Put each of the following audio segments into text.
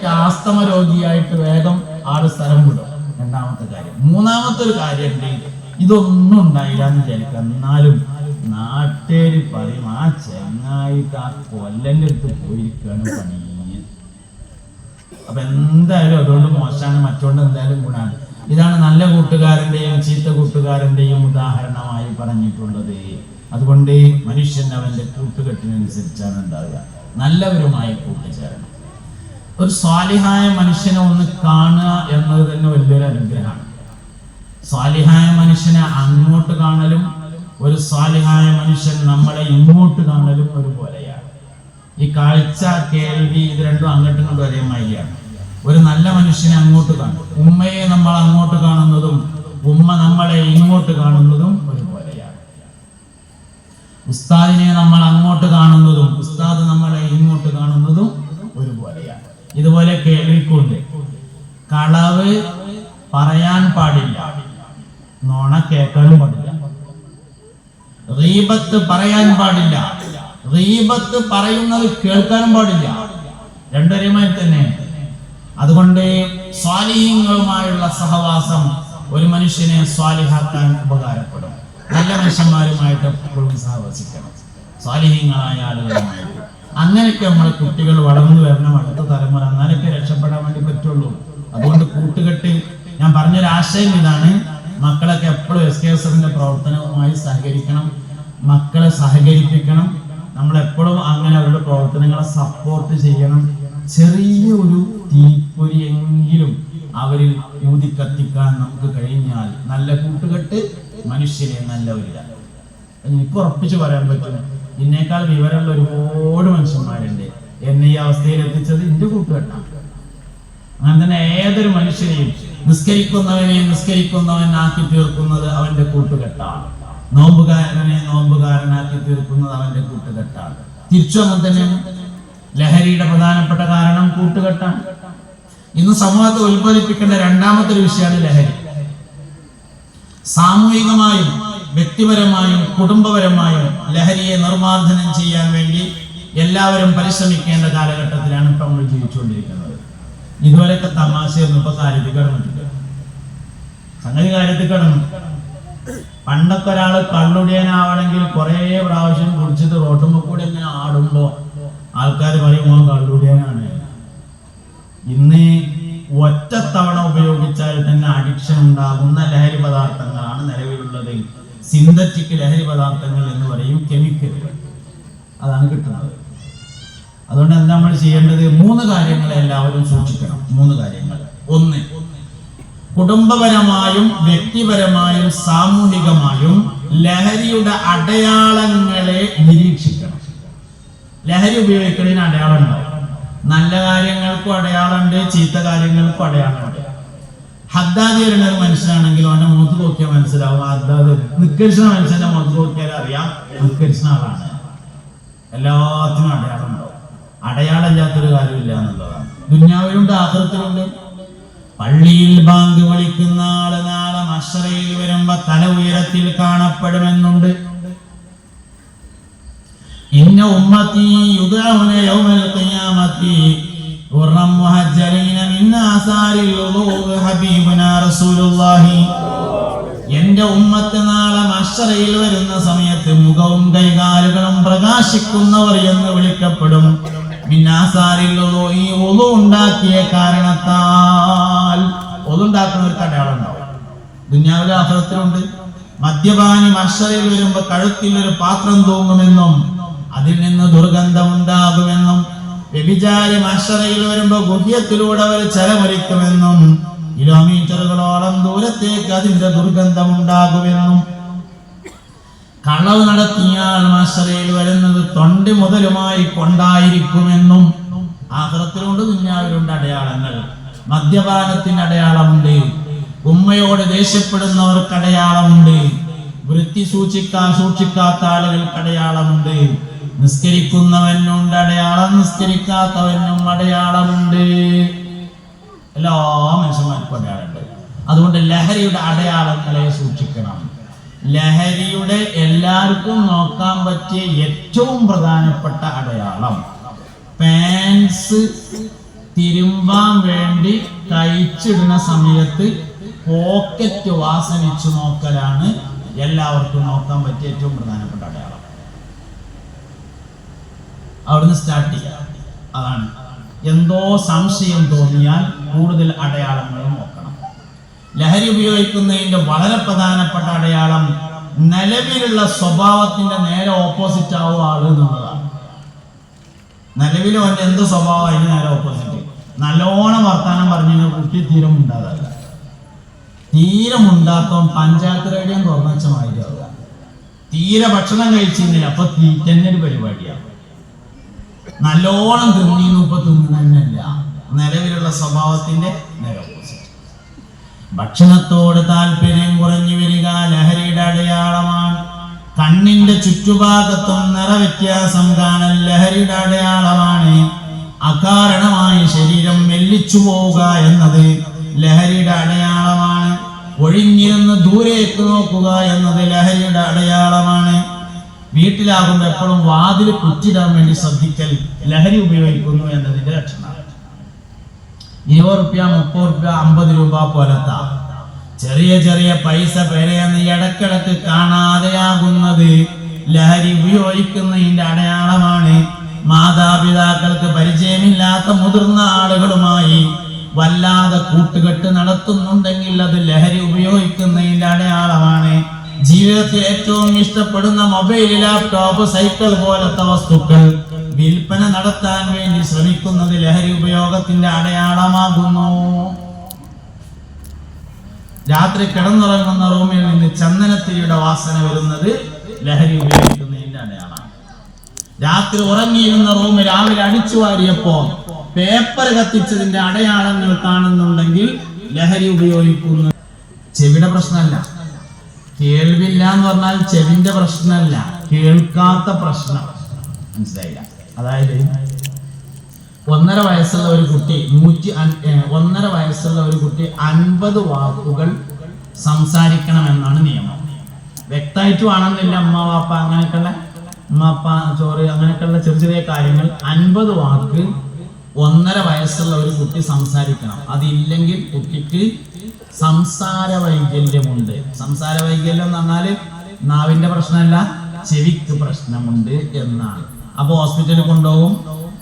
Asthma രോഗിയായിട്ട് വേഗം ആള് സ്ഥലം വിടും. രണ്ടാമത്തെ കാര്യം. മൂന്നാമത്തെ ഒരു കാര്യമുണ്ട്, ഇതൊന്നും ഉണ്ടായില്ല എന്ന് വിചാരിക്കുക, എന്നാലും നാട്ടുകാര് പറയും ആ ചെങ്ങായിട്ട് ആ കൊല്ലന്റെ അടുത്ത് പോയിരിക്കുകയാണ് പണി. അപ്പൊ എന്തായാലും അതുകൊണ്ട് മോശമാണ്, മറ്റോണ്ട് എന്തായാലും ഗുണമാണ്. ഇതാണ് നല്ല കൂട്ടുകാരന്റെയും ചീത്ത കൂട്ടുകാരന്റെയും ഉദാഹരണമായി പറഞ്ഞിട്ടുള്ളത്. അതുകൊണ്ട് മനുഷ്യൻ അവന്റെ കൂട്ടുകെട്ടിനനുസരിച്ചാണ് ഉണ്ടാവുക. നല്ലവരുമായി കൂട്ടുചേരണം. ഒരു സ്വാലിഹായ മനുഷ്യനെ ഒന്ന് കാണുക എന്നത് തന്നെ വലിയൊരു അനുഗ്രഹമാണ്. സ്വാലിഹായ മനുഷ്യനെ അങ്ങോട്ട് കാണലും ഒരു സ്വാലിഹായ മനുഷ്യൻ നമ്മളെ ഇങ്ങോട്ട് കാണലും ഒരുപോലെയാണ്. ഈ കാഴ്ച, കേൾവി ഇത് രണ്ടും അങ്ങോട്ടും ഇങ്ങോട്ടും ഒരേ മാതിരിയാണ്. ഒരു നല്ല മനുഷ്യനെ അങ്ങോട്ട് കാണും, ഉമ്മയെ നമ്മൾ അങ്ങോട്ട് കാണുന്നതും ഉമ്മ നമ്മളെ ഇങ്ങോട്ട് കാണുന്നതും ഒരുപോലെയാണ്. ഉസ്താദിനെ നമ്മൾ അങ്ങോട്ട് കാണുന്നതും ഉസ്താദ് നമ്മളെ ഇങ്ങോട്ട് കാണുന്നതും ഒരുപോലെയാണ്. ഇതുപോലെ കേൾവിക്കുണ്ട്. കളവ് പറയാൻ പാടില്ല, നോണ കേൾക്കാനും പാടില്ല. ഗീബത്ത് പറയാൻ പാടില്ല, ഗീബത്ത് പറയുന്നത് കേൾക്കാനും പാടില്ല. രണ്ടൊരേമായി തന്നെ. അതുകൊണ്ട് സ്വാലിഹീങ്ങളുമായുള്ള സഹവാസം ഒരു മനുഷ്യനെ സ്വാലിഹാക്കാൻ ഉപകാരപ്പെടും. നല്ല മനുഷ്യന്മാരുമായിട്ട് എപ്പോഴും സഹവസിക്കണം, സ്വാലിഹീങ്ങളായ ആളുകളുമായിട്ട്. അങ്ങനെയൊക്കെ നമ്മളെ കുട്ടികൾ വളർന്നു വരണം, അടുത്ത തലമുറ. അങ്ങനെയൊക്കെ രക്ഷപ്പെടാൻ വേണ്ടി പറ്റുള്ളൂ. അതുകൊണ്ട് കൂട്ടുകെട്ട്, ഞാൻ പറഞ്ഞൊരു ആശയം ഇതാണ്, മക്കളൊക്കെ എപ്പോഴും SKSFന്റെ പ്രവർത്തനവുമായി സഹകരിക്കണം, മക്കളെ സഹകരിപ്പിക്കണം. നമ്മളെപ്പോഴും അങ്ങനെ അവരുടെ പ്രവർത്തനങ്ങളെ സപ്പോർട്ട് ചെയ്യണം. ചെറിയ ഒരു തീപ്പൊരിയെങ്കിലും അവരിൽ ഊതി കത്തിക്കാൻ നമുക്ക് കഴിഞ്ഞാൽ നല്ല കൂട്ടുകെട്ട് മനുഷ്യനെ നല്ലവരില്ല. എനിക്ക് ഉറപ്പിച്ച് പറയാൻ പറ്റും, എന്നേക്കാൾ വിവരമുള്ള ഒരുപാട് മനുഷ്യന്മാരുണ്ട്. എന്നെ ഈ അവസ്ഥയിൽ എത്തിച്ചത് എൻ്റെ കൂട്ടുകെട്ടാണ്. അങ്ങനെ തന്നെ ഏതൊരു മനുഷ്യനെയും നിസ്കരിക്കുന്നവനാക്കി തീർക്കുന്നത് അവന്റെ കൂട്ടുകെട്ടാണ്. നോമ്പുകാരനെ നോമ്പുകാരനാക്കി തീർക്കുന്നത് അവന്റെ കൂട്ടുകെട്ടാണ്. തിരിച്ചു അങ്ങനെ തന്നെയാണ്. ലഹരിയുടെ പ്രധാനപ്പെട്ട കാരണം കൂട്ടുകെട്ടാണ്. ഇന്ന് സമൂഹത്തെ ഉത്പാദിപ്പിക്കേണ്ട രണ്ടാമത്തെ ഒരു വിഷയമാണ് ലഹരി. സാമൂഹികമായും വ്യക്തിപരമായും കുടുംബപരമായും ലഹരിയെ നിർമ്മാർജ്ജനം ചെയ്യാൻ വേണ്ടി എല്ലാവരും പരിശ്രമിക്കേണ്ട കാലഘട്ടത്തിലാണ് ഇപ്പൊ നമ്മൾ ജീവിച്ചുകൊണ്ടിരിക്കുന്നത്. ഇതുവരെയൊക്കെ തമാശയൊന്നും ഇപ്പൊ കാര്യത്തിൽ കടന്നിട്ടില്ല. സംഗതി കാര്യത്തിൽ കടന്നു. പണ്ടൊക്കെ ഒരാള് കള്ളുടിയനാവണമെങ്കിൽ കുറെ പ്രാവശ്യം കുടിച്ചിട്ട് റോട്ടുമ്പോ കൂടെ ഇങ്ങനെ ആടുമ്പോ ആൾക്കാർ പറയുമ്പോൾ കള്ളുടിയനാണ്. ഇന്ന് ഒറ്റത്തവണ ഉപയോഗിച്ചാൽ തന്നെ അഡിക്ഷൻ ഉണ്ടാകുന്ന ലഹരി പദാർത്ഥങ്ങളാണ് നിലവിലുള്ളത്. സിന്തറ്റിക് ലഹരി പദാർത്ഥങ്ങൾ എന്ന് പറയും, കെമിക്കലുകൾ. അതാണ് കിട്ടുന്നത്. അതുകൊണ്ട് എന്താ നമ്മൾ ചെയ്യേണ്ടത്? 3 കാര്യങ്ങളെ എല്ലാവരും സൂക്ഷിക്കണം. 3 കാര്യങ്ങൾ. 1, കുടുംബപരമായും വ്യക്തിപരമായും സാമൂഹികമായും ലഹരിയുടെ അടയാളങ്ങളെ നിരീക്ഷിക്കണം. ലഹരി ഉപയോഗിക്കുന്നതിന് അടയാളം ഉണ്ടാവും. നല്ല കാര്യങ്ങൾക്കും അടയാളമുണ്ട്, ചീത്ത കാര്യങ്ങൾക്കും അടയാളമുണ്ട്. ഹദ്ദാദി വരുന്ന ഒരു മനുഷ്യനാണെങ്കിൽ അവന്റെ മുഖത്ത് നോക്കിയാൽ മനസ്സിലാവും. ഹദ്ദാദ് നിക്കരിച്ച മനുഷ്യന്റെ മുഖത്ത് നോക്കിയാൽ അറിയാം നിക്കരിച്ച ആളാണ്. എല്ലാത്തിനും അടയാളം ഉണ്ടാവും. അടയാളമില്ലാത്തൊരു കാര്യമില്ല എന്നുള്ളതാണ്. ദുനിയാവിലുണ്ട്, ആഖിറത്തിലുണ്ട്. പള്ളിയിൽ ബാങ്ക് വിളിക്കുന്ന ആള് നാളെ മഹ്ശറയിൽ വരുമ്പോ തല ഉയരത്തിൽ കാണപ്പെടുമെന്നുണ്ട്. ഇന്ന ഉമ്മത്തി യുദഊന യൗമൽ ഖിയാമത്തി ഖുർറൻ മുഹജ്ജലീന മിൻ ആസാരിൽ വുളൂഇ ഹബീബുനാ റസൂലുള്ളാഹി. എന്റെ ഉമ്മത്ത് നാളെ മഹ്ശറയിൽ വരുന്ന സമയത്ത് മുഖവും കൈകാലുകളും പ്രകാശിക്കുന്നവർ എന്ന് വിളിക്കപ്പെടും. മിൻ ആസാരിൽ വുളൂഇ, വുളൂ ഉണ്ടാക്കിയ കാരണത്താൽ. വുളൂ ഉണ്ടാക്കുന്നവർക്ക് അടയാളം ഉണ്ടാവും. ദുനിയാവിലെ ആഖിറത്തിലുണ്ട്. മദ്യപാനി മഹ്ശറയിൽ വരുമ്പോ കഴുത്തിൽ ഒരു പാത്രം തൂങ്ങുമെന്നും അതിൽ നിന്ന് ദുർഗന്ധമുണ്ടാകുമെന്നും വ്യഭിചാരി മഹ്ശറയിൽ വരുമ്പോ ഗുഹ്യത്തിലൂടെ അവർ ചരമരിക്കുമെന്നും കിലോമീറ്ററുകളോളം ദൂരത്തേക്ക് അതിന്റെ ദുർഗന്ധമുണ്ടാകുമെന്നും കളവ് നടത്തിയാൽ മഹ്ശറയിൽ വരുന്നത് തൊണ്ടി മുതലുമായി കൊണ്ടായിരിക്കുമെന്നും ആഖിറത്തിലുണ്ട്, ദുനിയാവിലുണ്ട് അടയാളങ്ങൾ. മദ്യപാനത്തിന് അടയാളമുണ്ട്, ഉമ്മയോട് ദേഷ്യപ്പെടുന്നവർക്ക് അടയാളമുണ്ട്, വൃത്തി സൂക്ഷിക്കാത്ത ആളുകൾക്ക് അടയാളമുണ്ട്, നിസ്കരിക്കുന്നവനുണ്ട് അടയാളം, നിസ്കരിക്കാത്തവനും അടയാളമുണ്ട്. എല്ലാ മനുഷ്യന്മാർക്കും അടയാളമുണ്ട്. അതുകൊണ്ട് ലഹരിയുടെ അടയാളങ്ങളെ സൂക്ഷിക്കണം. ലഹരിയുടെ എല്ലാവർക്കും നോക്കാൻ പറ്റിയ ഏറ്റവും പ്രധാനപ്പെട്ട അടയാളം പാൻസ് തിരുമ്പാൻ വേണ്ടി കഴിച്ചിടുന്ന സമയത്ത് പോക്കറ്റ് വാസനിച്ചു നോക്കലാണ് എല്ലാവർക്കും നോക്കാൻ പറ്റിയ ഏറ്റവും പ്രധാനപ്പെട്ട അടയാളം. അവിടുന്ന് സ്റ്റാർട്ട് ചെയ്യാം. അതാണ് എന്തോ സംശയം തോന്നിയാൽ കൂടുതൽ അടയാളങ്ങൾ നോക്കണം. ലഹരി ഉപയോഗിക്കുന്നതിന്റെ വളരെ പ്രധാനപ്പെട്ട അടയാളം നിലവിലുള്ള സ്വഭാവത്തിന്റെ നേരെ ഓപ്പോസിറ്റ് ആവുക ആള് എന്നുള്ളതാണ്. നിലവിൽ അവന്റെ എന്ത് സ്വഭാവം അതിന് നേരെ ഓപ്പോസിറ്റ്. നല്ലോണം വർത്താനം പറഞ്ഞു കുട്ടി തീരം ഉണ്ടാകാറില്ല. തീരം ഉണ്ടാക്കാൻ പഞ്ചായത്ത് റേഡിയോ തുറന്നു വെച്ച മാതിരിയാവുക. തീരെ ഭക്ഷണം കഴിച്ചിരുന്നില്ല, അപ്പൊ തീറ്റന്നൊരു പരിപാടിയാണ്. നല്ലോണം തിന്നിന്ന് ഇപ്പൊ തിന്നല്ല. നിലവിലുള്ള സ്വഭാവത്തിന്റെ നേരെ ഓപ്പോസിറ്റ്. ഭക്ഷണത്തോട് താല്പര്യം കുറഞ്ഞു വരിക ലഹരിയുടെ അടയാളമാണ്. കണ്ണിന്റെ ചുറ്റുഭാഗത്തും നിറവ്യത്യാസം കാണൽ ലഹരിയുടെ അടയാളമാണ്. അകാരണമായി ശരീരം മെല്ലിച്ചു പോവുക എന്നത് ലഹരിയുടെ അടയാളമാണ്. ഒഴിഞ്ഞിരുന്ന് ദൂരേക്ക് നോക്കുക എന്നത് ലഹരിയുടെ അടയാളമാണ്. വീട്ടിലാകുമ്പോൾ എപ്പോഴും വാതിൽ കുറ്റിടാൻ വേണ്ടി ശ്രദ്ധിക്കൽ ലഹരി ഉപയോഗിക്കുന്നു എന്നതിന്റെ ലക്ഷണമാണ്. 20 രൂപ, 30 രൂപ, 50 രൂപ പോലത്തെ ചെറിയ ചെറിയ പൈസ പെരയെന്ന് ഇടക്കിടക്ക് കാണാതെയാകുന്നത് ലഹരി ഉപയോഗിക്കുന്നതിന്റെ അടയാളമാണ്. മാതാപിതാക്കൾക്ക് പരിചയമില്ലാത്ത മുതിർന്ന ആളുകളുമായി വല്ലാതെ കൂട്ടുകെട്ട് നടത്തുന്നുണ്ടെങ്കിൽ അത് ലഹരി ഉപയോഗിക്കുന്നതിന്റെ അടയാളമാണ്. ജീവിതത്തിൽ ഏറ്റവും ഇഷ്ടപ്പെടുന്ന മൊബൈൽ, ലാപ്ടോപ്പ്, സൈക്കിൾ പോലത്തെ വസ്തുക്കൾ വിൽപ്പന നടത്താൻ വേണ്ടി ശ്രമിക്കുന്നത് ലഹരി ഉപയോഗത്തിന്റെ അടയാളമാകുന്നു. രാത്രി കിടന്നുറങ്ങുന്ന റൂമിൽ നിന്ന് ചന്ദനത്തിരിയുടെ വാസന വരുന്നത് ലഹരി ഉപയോഗിക്കുന്നതിന്റെ അടയാളമാണ്. രാത്രി ഉറങ്ങിയിരുന്ന റൂം രാവിലെ അടിച്ചു വാരിയപ്പോ പേപ്പർ കത്തിച്ചതിന്റെ അടയാളങ്ങൾ കാണുന്നുണ്ടെങ്കിൽ ലഹരി ഉപയോഗിക്കുന്നു. ചെവിയുടെ പ്രശ്നമല്ല, കേൾവില്ല എന്ന് പറഞ്ഞാൽ ചെവിന്റെ പ്രശ്നമല്ല, കേൾക്കാത്ത പ്രശ്നം. മനസ്സിലായില്ല? അതായത് 1.5 വയസ്സുള്ള ഒരു കുട്ടി 1.5 വയസ്സുള്ള ഒരു കുട്ടി 50 വാക്കുകൾ സംസാരിക്കണമെന്നാണ് നിയമം. വ്യക്തമായിട്ട് വേണമെന്നില്ല. അമ്മ വാപ്പ അങ്ങനെയൊക്കെയുള്ള ഉമ്മപ്പ ചോറ് അങ്ങനെയൊക്കെയുള്ള ചെറിയ ചെറിയ കാര്യങ്ങൾ 50 വാക്ക് 1.5 വയസ്സുള്ള ഒരു കുട്ടി സംസാരിക്കണം. അതില്ലെങ്കിൽ കുട്ടിക്ക് സംസാര വൈകല്യമുണ്ട്. സംസാര വൈകല്യം എന്ന് പറഞ്ഞാൽ നാവിന്റെ പ്രശ്നമല്ല, ചെവിക്ക് പ്രശ്നമുണ്ട് എന്നാണ്. അപ്പോൾ ഹോസ്പിറ്റലിൽ കൊണ്ടുപോകും,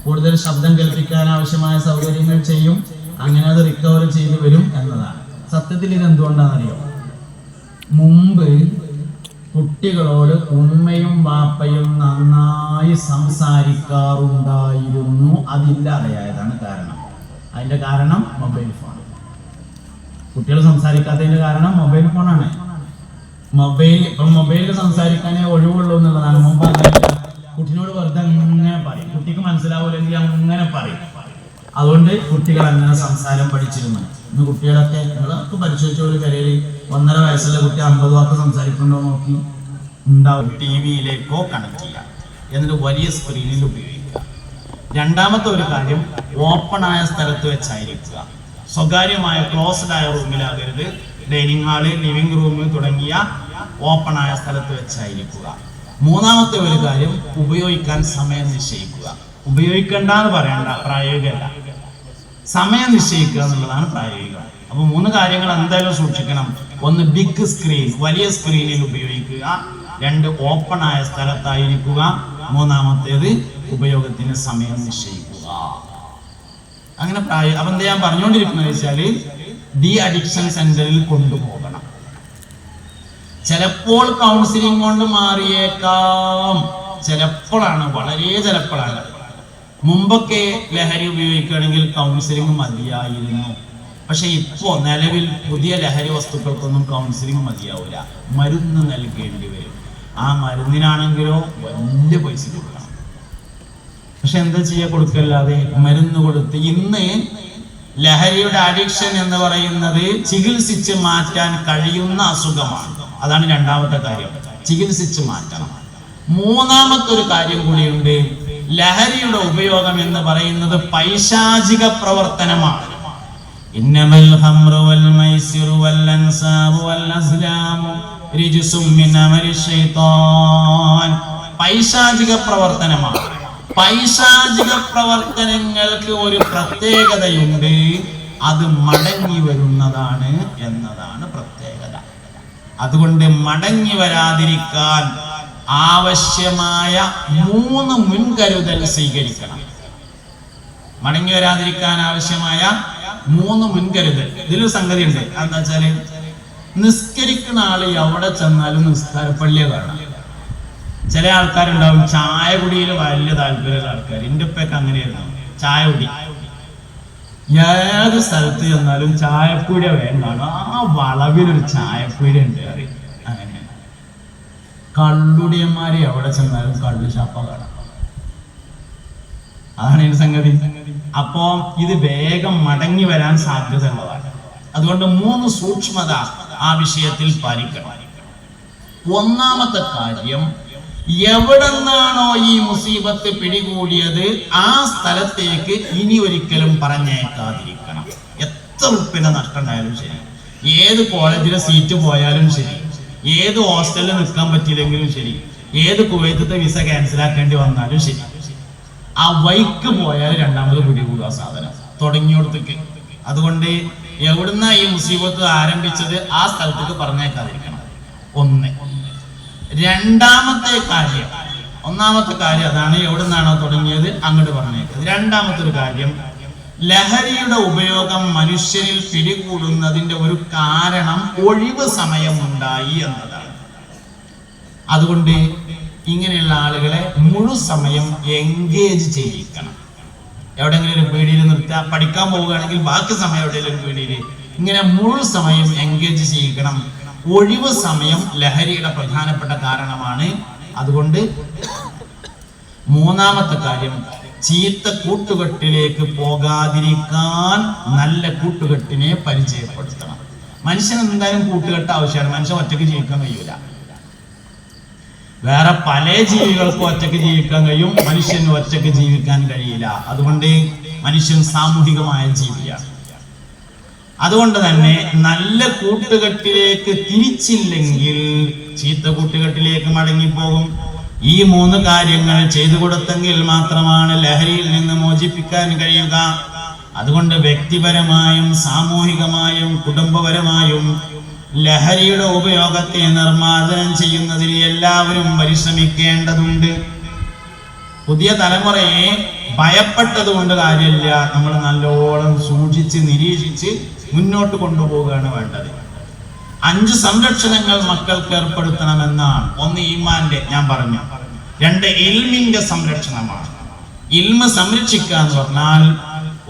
കൂടുതൽ ശബ്ദം കേൾപ്പിക്കാൻ ആവശ്യമായ സൗകര്യങ്ങൾ ചെയ്യും, അങ്ങനെ അത് റിക്കവർ ചെയ്തു വരും എന്നതാണ്. സത്യത്തിൽ ഇത് എന്തുകൊണ്ടാണെന്നറിയോ? മുമ്പ് കുട്ടികളോട് ഉമ്മയും വാപ്പയും നന്നായി സംസാരിക്കാറുണ്ടായിരുന്നു. അതില്ലാതെയായതാണ് കാരണം. അതിന്റെ കാരണം മൊബൈൽ ഫോൺ. കുട്ടികൾ സംസാരിക്കാത്തതിന്റെ കാരണം മൊബൈൽ ഫോണാണ്. മൊബൈലിൽ സംസാരിക്കാനേ ഒഴിവുള്ളൂ എന്നുള്ളതാണ്. മുമ്പ് കുട്ടിനോട് വെറുതെ അങ്ങനെ പറയും, കുട്ടിക്ക് മനസ്സിലാവില്ലെങ്കിൽ അങ്ങനെ പറയും. അതുകൊണ്ട് കുട്ടികൾ അങ്ങനെ സംസാരം പഠിച്ചിരുന്നു. ഇന്ന് കുട്ടികളൊക്കെ നിങ്ങളൊക്കെ പരിശോധിച്ച ഒരു കരയിൽ 1.5 വയസ്സുള്ള കുട്ടി 50 വാക്ക് സംസാരിക്കുന്നുണ്ടോ നോക്കി ഉണ്ടാവും. TV-യിലേക്കോ കണക്ട് ചെയ്യുക, എന്നിട്ട് വലിയ സ്ക്രീനിൽ ഉപയോഗിക്കുക. രണ്ടാമത്തെ ഒരു കാര്യം, ഓപ്പൺ ആയ സ്ഥലത്ത് വെച്ചായിരിക്കുക. സ്വകാര്യമായ ക്ലോസ്ഡ് ആയ റൂമിലാകരുത്. ഡൈനിങ് ഹാള്, ലിവിംഗ് റൂം തുടങ്ങിയ ഓപ്പൺ ആയ സ്ഥലത്ത് വെച്ചായിരിക്കുക. മൂന്നാമത്തെ ഒരു കാര്യം, ഉപയോഗിക്കാൻ സമയം നിശ്ചയിക്കുക. ഉപയോഗിക്കണ്ട എന്ന് പറയണ്ട, പ്രായോഗികമല്ല. സമയം നിശ്ചയിക്കുക എന്നുള്ളതാണ് പ്രായോഗികം. അപ്പൊ 3 കാര്യങ്ങൾ എന്തായാലും സൂക്ഷിക്കണം. 1, ബിഗ് സ്ക്രീൻ, വലിയ സ്ക്രീനിൽ ഉപയോഗിക്കുക. 2, ഓപ്പൺ ആയ സ്ഥലത്തായിരിക്കുക. 3-ാമത്തേത് ഉപയോഗത്തിന് സമയം നിശ്ചയിക്കുക. അങ്ങനെ അപ്പൊ എന്താ ഞാൻ പറഞ്ഞുകൊണ്ടിരിക്കുന്നത് വെച്ചാല് ഡി അഡിക്ഷൻ സെന്ററിൽ കൊണ്ടുപോകണം. ചിലപ്പോൾ കൗൺസിലിംഗ് കൊണ്ട് മാറിയേക്കാം, ചിലപ്പോഴാണ്, വളരെ ചിലപ്പോഴാണ്. മുമ്പൊക്കെ ലഹരി ഉപയോഗിക്കുകയാണെങ്കിൽ കൗൺസിലിംഗ് മതിയായിരുന്നു. പക്ഷെ ഇപ്പോൾ നിലവിൽ പുതിയ ലഹരി വസ്തുക്കൾക്കൊന്നും കൗൺസിലിംഗ് മതിയാവില്ല, മരുന്ന് നൽകേണ്ടി വരും. ആ മരുന്നിനാണെങ്കിലോ വലിയ പൈസ കൊടുക്കണം. പക്ഷെ എന്താ ചെയ്യാ? കൊടുക്കല്ലാതെ മരുന്ന് കൊടുത്ത്. ഇന്ന് ലഹരിയുടെ അഡിക്ഷൻ എന്ന് പറയുന്നത് ചികിത്സിച്ച് മാറ്റാൻ കഴിയുന്ന അസുഖമാണ്. അതാണ് രണ്ടാമത്തെ കാര്യം, ചികിത്സിച്ച് മാറ്റണം. മൂന്നാമത്തെ ഒരു കാര്യം കൂടിയുണ്ട്. ലഹരിയുടെ ഉപയോഗം എന്ന് പറയുന്നത് പൈശാചിക പ്രവർത്തനമാണ്. ഇന്നമൽ ഖംറു വൽ മൈസിറു വൽ അൻസാബു വൽ അസ്ലാമു റിജ്സും മിൻ അമലി ശൈത്താൻ. പൈശാചിക പ്രവർത്തനമാണ്. പൈശാചിക പ്രവർത്തനങ്ങൾക്ക് ഒരു പ്രത്യേകതയുണ്ട്, അത് മടങ്ങി വരുന്നതാണ് എന്നതാണ് പ്രത്യേകത. അതുകൊണ്ട് മടങ്ങി വരാതിരിക്കാൻ ആവശ്യമായ 3 മുൻകരുതൽ സ്വീകരിക്കണം. മടങ്ങി വരാതിരിക്കാൻ ആവശ്യമായ 3 മുൻകരുതൽ. ഇതിലൊരു സംഗതി ഉണ്ട്, എന്താ വെച്ചാല് നിസ്കരിക്കുന്ന ആള് എവിടെ ചെന്നാലും നിസ്കാരപ്പള്ളിയെ കാണാം. ചില ആൾക്കാരുണ്ടാവും ചായ കുടിയിൽ വലിയ താല്പര്യമുള്ള ആൾക്കാർ. എൻ്റെ ഉപ്പയൊക്കെ അങ്ങനെയായിരുന്നു, ചായ കുടി. ഏത് സ്ഥലത്ത് ചെന്നാലും ചായപ്പീടിയ വേഗം കാണും. ആ വളവിലൊരു ചായപ്പീടിയ ഉണ്ട് അറിയാം. അങ്ങനെയാണ് കള്ളുടിയന്മാരെ എവിടെ ചെന്നാലും കള്ളു ഷാപ്പ കാണാം. അതാണ് ഈ സംഗതി. അപ്പോ ഇത് വേഗം മടങ്ങി വരാൻ സാധ്യത ഉള്ളതാണ്. അതുകൊണ്ട് 3 സൂക്ഷ്മത ആ വിഷയത്തിൽ പാലിക്കണം. ഒന്നാമത്തെ കാര്യം, എവിടെ നിന്നാണോ ഈ മുസീബത്ത് പിടികൂടിയത് ആ സ്ഥലത്തേക്ക് ഇനി ഒരിക്കലും പറഞ്ഞേക്കാതിരിക്കണം. എത്ര ഉറുപ്പിന്റെ നഷ്ടം ഉണ്ടായാലും ശരി, ഏത് കോളേജിലെ സീറ്റ് പോയാലും ശരി, ഏത് ഹോസ്റ്റലിൽ നിൽക്കാൻ പറ്റിയില്ലെങ്കിലും ശരി, ഏത് കുവൈത്തത്തെ വിസ ക്യാൻസലാക്കേണ്ടി വന്നാലും ശരി, ആ വൈക്ക് പോയാൽ രണ്ടാമത് പിടികൂടുക സാധനം തുടങ്ങിയോടത്തേക്ക്. അതുകൊണ്ട് എവിടുന്ന ഈ മുസീബത്ത് ആരംഭിച്ചത് ആ സ്ഥലത്തേക്ക് പറഞ്ഞേക്കാതിരിക്കണം. ഒന്ന്. രണ്ടാമത്തെ കാര്യം, ഒന്നാമത്തെ കാര്യം അതാണ്, എവിടുന്നാണോ തുടങ്ങിയത് അങ്ങോട്ട് പറഞ്ഞേക്കുന്നത്. രണ്ടാമത്തെ ഒരു കാര്യം, ലഹരിയുടെ ഉപയോഗം മനുഷ്യരിൽ പിടികൂടുന്നതിന്റെ ഒരു കാരണം ഒഴിവ് സമയമുണ്ടായി എന്നതാണ്. അതുകൊണ്ട് ഇങ്ങനെയുള്ള ആളുകളെ മുഴുസമയം എൻഗേജ് ചെയ്യിക്കണം. എവിടെയെങ്കിലും ഒരു പീടിയിൽ നിർത്തുക, പഠിക്കാൻ പോവുകയാണെങ്കിൽ ബാക്കി സമയം എവിടെയെങ്കിലും പീടിയിൽ ഇങ്ങനെ മുഴുസമയം എൻഗേജ് ചെയ്യിക്കണം. ഒഴിവ് സമയം ലഹരിയുടെ പ്രധാനപ്പെട്ട കാരണമാണ്. അതുകൊണ്ട് മൂന്നാമത്തെ കാര്യം, ചീത്ത കൂട്ടുകെട്ടിലേക്ക് പോകാതിരിക്കാൻ നല്ല കൂട്ടുകെട്ടിനെ പരിചയപ്പെടുത്തണം. മനുഷ്യന് എന്തായാലും കൂട്ടുകെട്ട് ആവശ്യമാണ്. മനുഷ്യൻ ഒറ്റയ്ക്ക് ജീവിക്കാൻ കഴിയൂല. വേറെ പല ജീവികൾക്കും ഒറ്റയ്ക്ക് ജീവിക്കാൻ കഴിയും, മനുഷ്യന് ഒറ്റയ്ക്ക് ജീവിക്കാൻ കഴിയില്ല. അതുകൊണ്ട് മനുഷ്യൻ സാമൂഹികമായ ജീവിയാണ്. അതുകൊണ്ട് തന്നെ നല്ല കൂട്ടുകെട്ടിലേക്ക് തിരിച്ചില്ലെങ്കിൽ ചീത്ത കൂട്ടുകെട്ടിലേക്ക് മടങ്ങിപ്പോകും. ഈ 3 കാര്യങ്ങൾ ചെയ്തു കൊടുത്തെങ്കിൽ മാത്രമാണ് ലഹരിയിൽ നിന്ന് മോചിപ്പിക്കാൻ കഴിയുക. അതുകൊണ്ട് വ്യക്തിപരമായും സാമൂഹികമായും കുടുംബപരമായും ലഹരിയുടെ ഉപയോഗത്തെ നിർമ്മാർജ്ജനം ചെയ്യുന്നതിന് എല്ലാവരും പരിശ്രമിക്കേണ്ടതുണ്ട്. പുതിയ തലമുറയെ ഭയപ്പെട്ടത് കൊണ്ട് കാര്യമില്ല, നമ്മൾ നല്ലോണം സൂക്ഷിച്ച് നിരീക്ഷിച്ച് മുന്നോട്ട് കൊണ്ടുപോവുകയാണ് വേണ്ടത്. 5 സംരക്ഷണങ്ങൾ മക്കൾക്ക് ഏർപ്പെടുത്തണമെന്നാണ്. 1 ഈമാന്റെ ഞാൻ പറഞ്ഞു. 2 ഇൽമിന്റെ സംരക്ഷണമാണ്. ഇൽമ സംരക്ഷിക്കുക എന്ന് പറഞ്ഞാൽ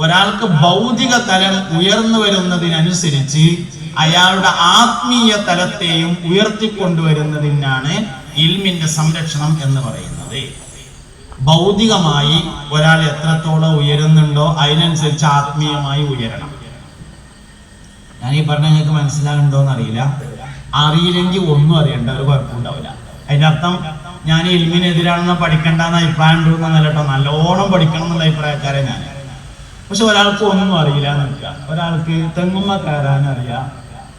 ഒരാൾക്ക് ഭൗതിക തലം ഉയർന്നു വരുന്നതിനനുസരിച്ച് അയാളുടെ ആത്മീയ തലത്തെയും ഉയർത്തിക്കൊണ്ടുവരുന്നതിനാണ് ഇൽമിന്റെ സംരക്ഷണം എന്ന് പറയുന്നത്. ഭൗതികമായി ഒരാൾ എത്രത്തോളം ഉയരുന്നുണ്ടോ അതിനനുസരിച്ച് ആത്മീയമായി ഉയരണം. ഞാൻ ഈ പറഞ്ഞ നിങ്ങൾക്ക് മനസ്സിലാകുന്നുണ്ടോ എന്നറിയില്ല. അറിയില്ലെങ്കിൽ ഒന്നും അറിയണ്ട, ഒരു കുഴപ്പമുണ്ടാവില്ല. അതിൻ്റെ അർത്ഥം ഞാൻ ഇൽമിനെതിരാണെന്ന് പഠിക്കേണ്ടെന്ന അഭിപ്രായം ഉണ്ടെന്നല്ല കേട്ടോ. നല്ലോണം പഠിക്കണം എന്നുള്ള അഭിപ്രായക്കാരെ ഞാൻ. പക്ഷെ ഒരാൾക്ക് ഒന്നും അറിയില്ല എന്ന് വെക്കുക. ഒരാൾക്ക് തെങ്ങുമ്മ കയറാനും അറിയാം,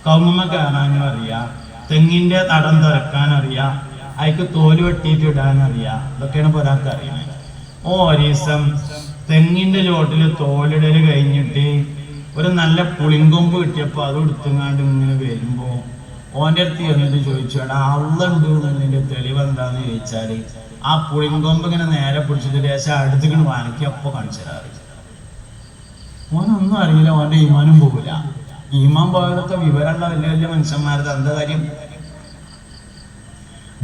കവുങ്ങുമ്മ കയറാനും അറിയാം, തെങ്ങിന്റെ തടം തുറക്കാനറിയാം, അയക്ക് തോല് വെട്ടിയിട്ട് ഇടാനറിയാം. ഇതൊക്കെയാണ് ഇപ്പോൾ ഒരാൾക്ക് അറിയുന്നത്. ഒരീസം തെങ്ങിന്റെ ചോട്ടിൽ തോലിടൽ കഴിഞ്ഞിട്ട് ഒരു നല്ല പുളിങ്കൊമ്പ് കിട്ടിയപ്പോൾ അത് എടുത്തുങ്ങാണ്ട് ഇങ്ങനെ വരുമ്പോൾ ഓൻ്റെ അടുത്ത് എന്നിട്ട് ചോദിച്ചു, എടാ അള്ളുണ്ട് എന്നതിൻ്റെ തെളിവ് എന്താന്ന് ചോദിച്ചാൽ ആ പുളിങ്കൊമ്പ് ഇങ്ങനെ നേരെ പിടിച്ചിട്ട് ദേശം അടുത്തേക്ക് വാനക്കി അപ്പോൾ കാണിച്ചു തരാറ്. ഓനൊന്നും അറിയില്ല, ഓൻ്റെ ഈമാനും പോകില്ല. ഈമാൻ പോയതൊക്കെ വിവരമുള്ള വലിയ വലിയ മനുഷ്യന്മാരുടെ എന്താ കാര്യം?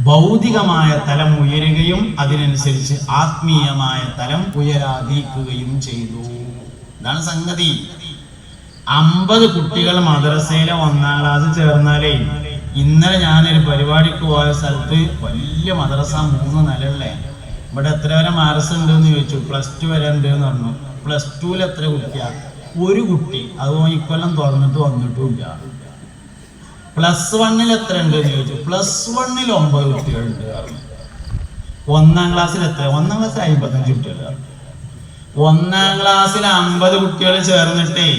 ഭൗതികമായ തലം ഉയരുകയും അതിനനുസരിച്ച് ആത്മീയമായ തലം ഉയരാതിരിക്കുകയും ചെയ്തു. ഇതാണ് സംഗതി. 50 കുട്ടികൾ മദ്രസയിലെ 1ാം ക്ലാസ് ചേർന്നാലേ, ഇന്നലെ ഞാനൊരു പരിപാടിക്ക് പോയ സ്ഥലത്ത് വലിയ മദ്രസ 3 നിലയുള്ളേ. ഇവിടെ എത്ര വരെ മാർക്സ് ഉണ്ട് എന്ന് ചോദിച്ചു. +2 വരെ ഉണ്ട് എന്ന് പറഞ്ഞു. +2 എത്ര കുട്ടിയാണ്? ഒരു കുട്ടി. അത് ഇക്കൊല്ലം തുറന്നിട്ട് വന്നിട്ടുമില്ല. +1 എത്ര ഉണ്ട് എന്ന് ചോദിച്ചു. +1 9 കുട്ടികളുണ്ട് പറഞ്ഞു. 1ാം ക്ലാസ്സിൽ എത്ര? 1ാം ക്ലാസ്സിൽ 55 കുട്ടികൾ. 1ാം ക്ലാസ്സിൽ 50 കുട്ടികൾ ചേർന്നിട്ടേ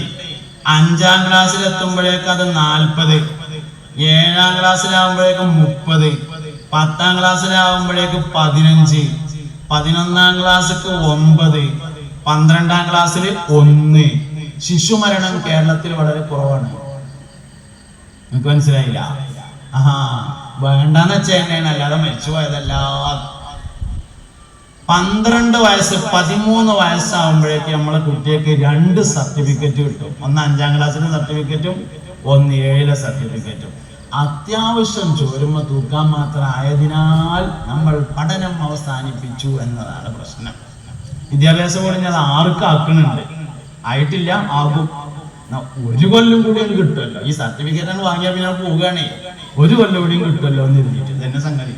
5ാം ക്ലാസ്സിൽ എത്തുമ്പോഴേക്ക് അത് 40, 7ാം ക്ലാസ്സിലാവുമ്പോഴേക്കും 30, 10ാം ക്ലാസ്സിലാവുമ്പോഴേക്ക് 15, 11ാം ക്ലാസ്സിക്ക് 9, 12ാം ക്ലാസ്സിൽ 1. ശിശുമരണം കേരളത്തിൽ വളരെ കുറവാണ്. നിങ്ങൾക്ക് മനസ്സിലായില്ല? വേണ്ടെന്ന് വെച്ചാൽ തന്നെയാണ്, അല്ലാതെ മരിച്ചു പോയതല്ല. 12 വയസ്സ് 13 വയസ്സാകുമ്പോഴേക്ക് നമ്മളെ കുട്ടിക്ക് 2 സർട്ടിഫിക്കറ്റ് കിട്ടും. ഒന്ന് 5ാം ക്ലാസ്സിലെ സർട്ടിഫിക്കറ്റും, ഒന്ന് 7ലെ സർട്ടിഫിക്കറ്റും. അത്യാവശ്യം ചോരുമ്പ തൂക്കാൻ മാത്രം ആയതിനാൽ നമ്മൾ പഠനം അവസാനിപ്പിച്ചു എന്നതാണ് പ്രശ്നം. വിദ്യാഭ്യാസം കൂടി ഞാൻ 6ക്ക് ആക്കുന്നുണ്ട്, ആയിട്ടില്ല, ആകും. 1 കൊല്ലം കൂടി കിട്ടുമല്ലോ. ഈ സർട്ടിഫിക്കറ്റാണ് വാങ്ങിയാൽ പിന്നെ പോവുകയാണേ, 1 കൊല്ലം കൂടിയും കിട്ടുമല്ലോ എന്ന് എഴുതിയിട്ട് തന്നെ സംഗതി.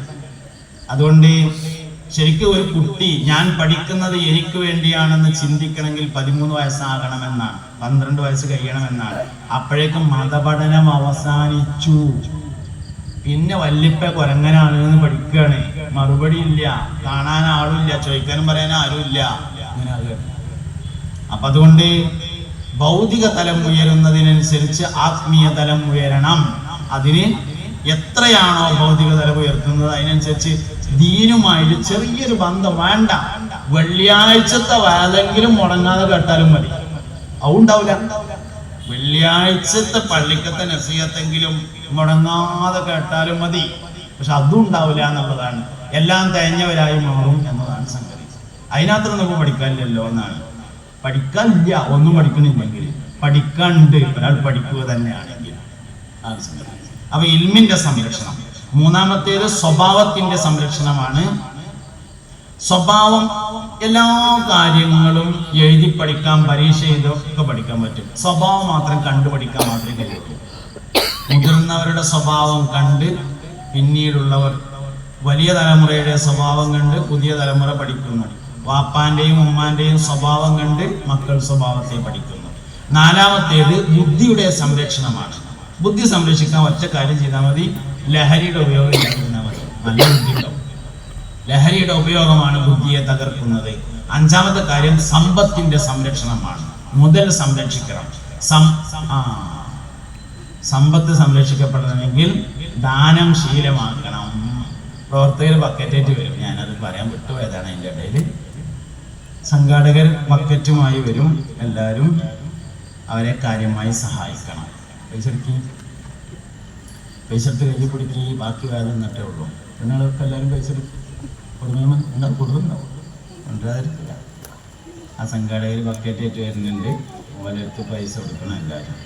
അതുകൊണ്ട് ശരിക്കും ഒരു കുട്ടി ഞാൻ പഠിക്കുന്നത് എനിക്ക് വേണ്ടിയാണെന്ന് ചിന്തിക്കണമെങ്കിൽ 13 വയസ്സാകണമെന്നാണ്, 12 വയസ്സ് കഴിയണമെന്നാണ്. അപ്പോഴേക്കും മതപഠനം അവസാനിച്ചു. പിന്നെ വല്യപ്പ കൊരങ്ങനാണ് എന്ന് പഠിക്കുകയാണ്, മറുപടി ഇല്ല, കാണാൻ ആളുമില്ല, ചോദിക്കാനും പറയാനും ആരുമില്ല. അങ്ങനെ അപ്പൊ അതുകൊണ്ട് ഭൗതിക തലം ഉയരുന്നതിനനുസരിച്ച് ആത്മീയ തലം ഉയരണം. അതിന് എത്രയാണോ ഭൗതിക തലം ഉയർത്തുന്നത് അതിനനുസരിച്ച് ദീനുമായിട്ട് ചെറിയൊരു ബന്ധം വേണ്ട. വെള്ളിയാഴ്ചത്തെ വേദെങ്കിലും മുടങ്ങാതെ കേട്ടാലും മതി, അതുണ്ടാവില്ല. വെള്ളിയാഴ്ചത്തെ പള്ളിക്കത്തെ നസീഹത്തെങ്കിലും മുടങ്ങാതെ കേട്ടാലും മതി. പക്ഷെ അതും ഉണ്ടാവില്ല എന്നുള്ളതാണ്. എല്ലാം തേഞ്ഞവരായി മാറും എന്നതാണ് സംഗതി. അതിനകത്ത് നമുക്ക് പഠിക്കാനില്ലല്ലോ എന്നാണ്. പഠിക്കാനില്ല, ഒന്നും പഠിക്കണില്ലെങ്കിൽ. പഠിക്കാണ്ട് ഒരാൾ പഠിക്കുക തന്നെയാണെങ്കിൽ ആ സംഗതി. അപ്പൊ ഇൽമിന്റെ സംരക്ഷണം. മൂന്നാമത്തേത് സ്വഭാവത്തിന്റെ സംരക്ഷണമാണ്. സ്വഭാവം എല്ലാ കാര്യങ്ങളും എഴുതി പഠിക്കാൻ, പരീക്ഷ ചെയ്തൊക്കെ പഠിക്കാൻ പറ്റും. സ്വഭാവം മാത്രം കണ്ടുപഠിക്കാൻ മാത്രമേ കഴിയുള്ളൂ. മുതിർന്നവരുടെ സ്വഭാവം കണ്ട് പിന്നീടുള്ളവർ, വലിയ തലമുറയുടെ സ്വഭാവം കണ്ട് പുതിയ തലമുറ പഠിക്കുന്നു. വാപ്പാന്റെയും ഉമ്മാന്റെയും സ്വഭാവം കണ്ട് മക്കൾ സ്വഭാവത്തെ പഠിക്കുന്നു. നാലാമത്തേത് ബുദ്ധിയുടെ സംരക്ഷണമാണ്. ബുദ്ധി സംരക്ഷിക്കാൻ ഒറ്റ കാര്യം ചെയ്താൽ മതി, ലഹരിയുടെ ഉപയോഗം ഇല്ലാതിരുന്നാൽ മതി. നല്ല ബുദ്ധി ഉണ്ടാവും. ലഹരിയുടെ ഉപയോഗമാണ് ബുദ്ധിയെ തകർക്കുന്നത്. അഞ്ചാമത്തെ കാര്യം സമ്പത്തിന്റെ സംരക്ഷണമാണ്. മുതൽ സംരക്ഷിക്കണം. സമ്പത്ത് സംരക്ഷിക്കപ്പെടണമെങ്കിൽ ദാനം ശീലമാക്കണം. പ്രവർത്തകർ ബക്കറ്റേറ്റ് വരും, ഞാനത് പറയാൻ വിട്ടുപോയതാണ്. അതിൻ്റെ ഇടയിൽ സംഘാടകർ ബക്കറ്റുമായി വരും. എല്ലാവരും അവരെ കാര്യമായി സഹായിക്കണം. പൈസ എടുക്കി, പൈസ എടുത്ത് കയ്യിൽ പിടിക്കി, ബാക്കി വേദന എന്നിട്ടേ ഉള്ളൂ. പെണ്ണുങ്ങളൊക്കെ എല്ലാവരും പൈസ കൊടുക്കുന്നുണ്ടാവും, കൊടുക്കുന്നുണ്ടാവും, കൊണ്ടുവരാതിരിക്കില്ല. ആ സംഘാടകർ ബക്കറ്റേറ്റ് വരുന്നുണ്ട്, ഓരോരുത്തർ പൈസ കൊടുക്കണം. എല്ലാവരും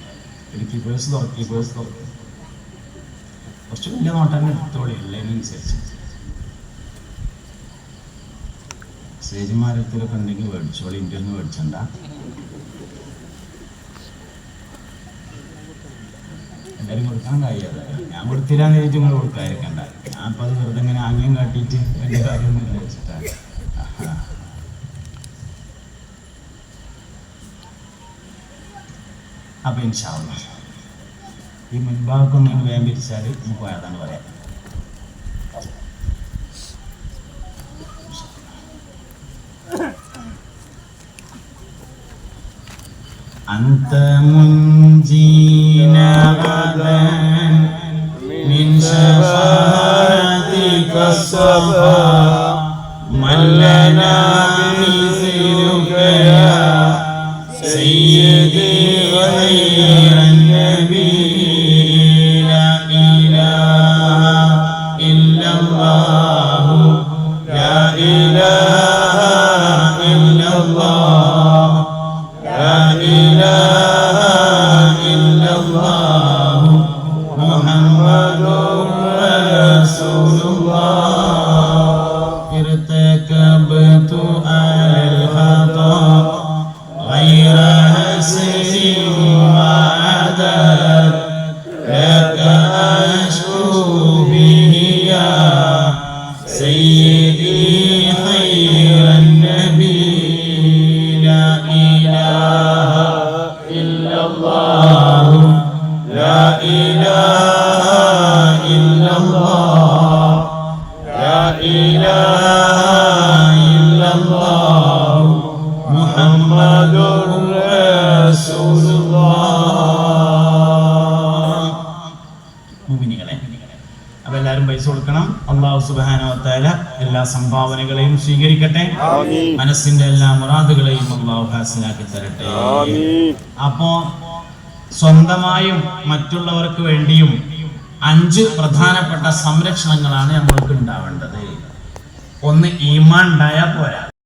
ഇടുക്കി പേഴ്സ് തുറക്കി, പേഴ്സ് തുറക്കും. കുറച്ച് വലിയ നോട്ടാണ് എടുത്തോളി, ഉള്ളതിനനുസരിച്ച്. സ്റ്റേജുമാരത്തിലൊക്കെ ഉണ്ടെങ്കിൽ മേടിച്ചോളി, ഇന്ത്യ ഒന്നും മേടിച്ചണ്ട. എല്ലാവരും കൊടുക്കാൻ കഴിയാതെ ഞാൻ കൊടുത്തില്ലാന്ന് ചോദിച്ചു നിങ്ങൾ കൊടുക്കാതിരിക്കണ്ട. ഞാൻ അപ്പം അത് വെറുതെ ഇങ്ങനെ ആംഗ്യം കാട്ടിയിട്ട് വലിയ കാര്യമൊന്നും വെച്ചിട്ടാണ്. അപ്പം ഇൻഷാ അല്ലാഹ് ഈ മുൻഭാഗം നിങ്ങൾ വേഗം പിരിച്ചാൽ നമുക്ക് വേദാണ് പറയാം. أنت منجينا غدا من شفاعتك الصفا من لنا مثلك يا سيدي غير النبي لا إله إلا الله لا إله إلا الله لا إله إلا الله محمد رسول الله ارتكبت على الخطا غير حسن وعدد لك أشكو به يا سيدي خير النبي لا إله إلا الله لا إله إلا الله لا إله إلا الله محمد رسول الله. മുഅ്മിനീങ്ങളെ, അപ്പോൾ എല്ലാവരും പൈസ കൊടുക്കണം. അല്ലാഹു സുബ്ഹാനഹു വ തആല എല്ലാ സംഭാവനകളെയും സ്വീകരിക്കട്ടെ. മനസ്സിന്റെ എല്ലാ മുറാദുകളെയും അല്ലാഹു ഹാസിലാക്കി തരട്ടെ. അപ്പോ സ്വന്തമായും മറ്റുള്ളവർക്ക് വേണ്ടിയും 5 പ്രധാനപ്പെട്ട സംരക്ഷണങ്ങളാണ് നമ്മൾക്ക് ഉണ്ടാവേണ്ടത്. ഒന്ന്, ഈമാൻ ഉണ്ടായാൽ പോരാ.